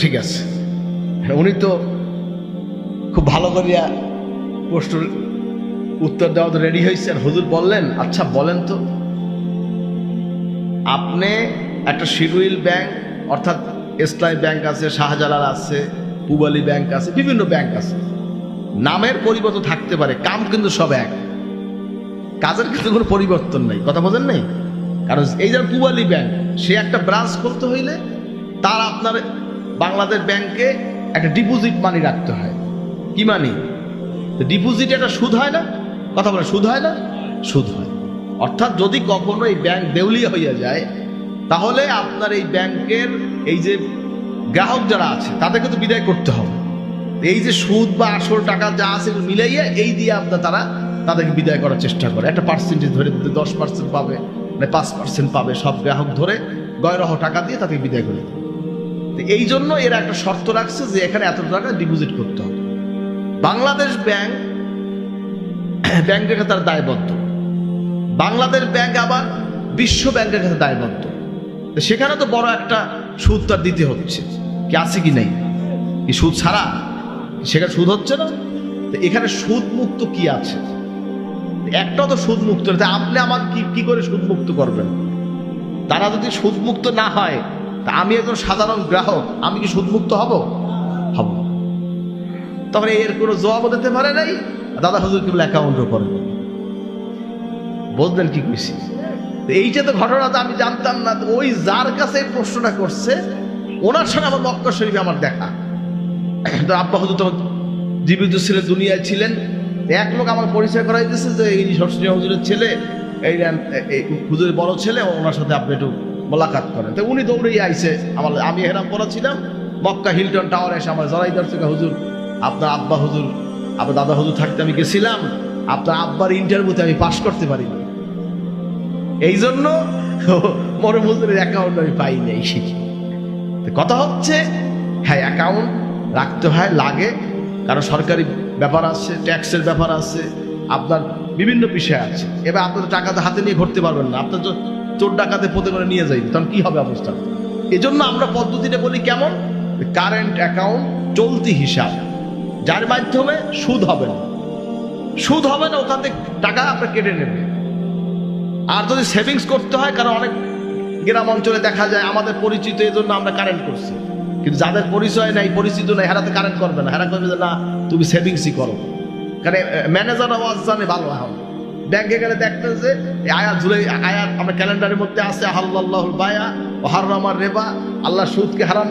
ঠিক আছে। উনি তো খুব ভালো করিয়া প্রশ্নের উত্তর দেওয়া তো রেডি হয়েছেন। হুজুর বললেন, আচ্ছা বলেন তো, আপনি একটা শিডিউল ব্যাংক অর্থাৎ ইসলামী ব্যাংক আছে, শাহজালাল আছে, পূবালী ব্যাংক আছে, বিভিন্ন ব্যাংক আছে, নামের পরিবর্তন থাকতে পারে, কাম কিন্তু সব এক, কাজের কিন্তু কোনো পরিবর্তন নেই। কথা বোঝেন নাই? কারণ এই যে পূবালী ব্যাংক, সে একটা ব্রাঞ্চ করতে হইলে তার আপনার বাংলাদেশ ব্যাংকে একটা ডিপোজিট মানি রাখতে হয়। কি মানি? ডিপোজিট একটা সুদ হয় না? কথা বলে সুদ হয় না? সুদ হয়। অর্থাৎ যদি কখনো এই ব্যাংক দেউলিয়া হইয়া যায়, তাহলে আপনার এই ব্যাংকের এই যে গ্রাহক যারা আছে তাদেরকে তো বিদায় করতে হবে। এই যে সুদ বা আসল টাকা যা আছে মিলাইয়া এই দিয়ে আপনার তারা তাদেরকে বিদায় করার চেষ্টা করে। একটা পার্সেন্টেজ ধরে 10% পাবে, 5% পাবে, সব গ্রাহক ধরে গয়রহ টাকা দিয়ে তাদেরকে বিদায় করে দেবে। এই জন্য এরা একটা শর্ত রাখছে যে এখানে এত টাকা ডিপোজিট করতে হবে। বাংলাদেশ ব্যাংক ব্যাংকের কাছে তার দায়বদ্ধ, বাংলাদেশ ব্যাংক আবার বিশ্ব ব্যাংকের কাছে দায়বদ্ধ। সেখানে তো বড় একটা সুদ তার দিতে হচ্ছে, কি আছে কি নাই? কি সুদ ছাড়া সেখানে সুদ হচ্ছে না? এখানে সুদ মুক্ত কি আছে? একটাও তো সুদ মুক্ত না। আপনি আমার কি করে সুদ মুক্ত করবেন? তারা যদি সুদ মুক্ত না হয়, তা আমি একজন সাধারণ গ্রাহক, আমি কি সুদ মুক্ত হব? হব। তখন এর কোনো জবাবও দিতে পারে নাই। দাদা হুজুর কেবল অ্যাকাউন্টও করে। বুঝলেন কি কইছি? এইটা তো ঘটনা তো আমি জানতাম না। ওই যার কাছে এই প্রশ্নটা করছে, ওনার সঙ্গে আমার মক্কা শরীফে আমার দেখা। তো আব্বা হুজুর তখন জীবিত ছিলেন, দুনিয়ায় ছিলেন। এক লোক আমার পরিচয় করাই দিয়েছে যে এই সরস্বতী হুজুরের ছেলে, এই হুজুরের বড় ছেলে, ওনার সাথে আপনি একটু মোলাকাত করেন। তো উনি দৌড়েই আইছে। আমি হেরাম পড়া ছিলাম, মক্কা হিলটন টাওয়ার এসে আমার জড়াই ধরছে, হুজুর আপনার আব্বা হুজুর, আপনার দাদা হুজুর থাকতে আমি গেছিলাম, আপনার আব্বার ইন্টারভিউতে আমি পাশ করতে পারিনি, এই জন্য মনে হুজুরের অ্যাকাউন্ট আমি পাই নাই। কথা হচ্ছে, হ্যাঁ অ্যাকাউন্ট রাখতে হয়, লাগে, কারণ সরকারি ব্যাপার আছে, ট্যাক্সের ব্যাপার আছে, আপনার বিভিন্ন বিষয় আছে। এবার আপনার টাকাতে হাতে নিয়ে ঘুরতে পারবেন না, আপনার তো চোর ডাকাতে পথে করে নিয়ে যাইবে, তখন কি হবে অবস্থা? এজন্য আমরা পদ্ধতিটা বলি কেমন, কারেন্ট অ্যাকাউন্ট, চলতি হিসাব, যার মাধ্যমে সুদ হবে না। সুদ হবে না, ওখান থেকে টাকা আপনার কেটে নেবে। আর যদি সেভিংস করতে হয়, কারণ অনেক গ্রাম অঞ্চলে দেখা যায় আমাদের পরিচিত, এই জন্য আমরা কারেন্ট করছি, কিন্তু যাদের পরিচয় নাই, পরিচিত নাই, হেরাতে কারেন্ট করবে না। হেরা করবে যে না তুমি সেভিংসই করো, কারণ ম্যানেজার আওয়াজ জানে ভালো। এখন ব্যাংকে গেলে দেখতে যে আয়াত ঝুলে, আয়াত আমরা ক্যালেন্ডারের মধ্যে আছে, আহাল্লাল্লাহুল বায়া ওয়া হাররামা রিবা, আল্লাহ সুদকে হারাম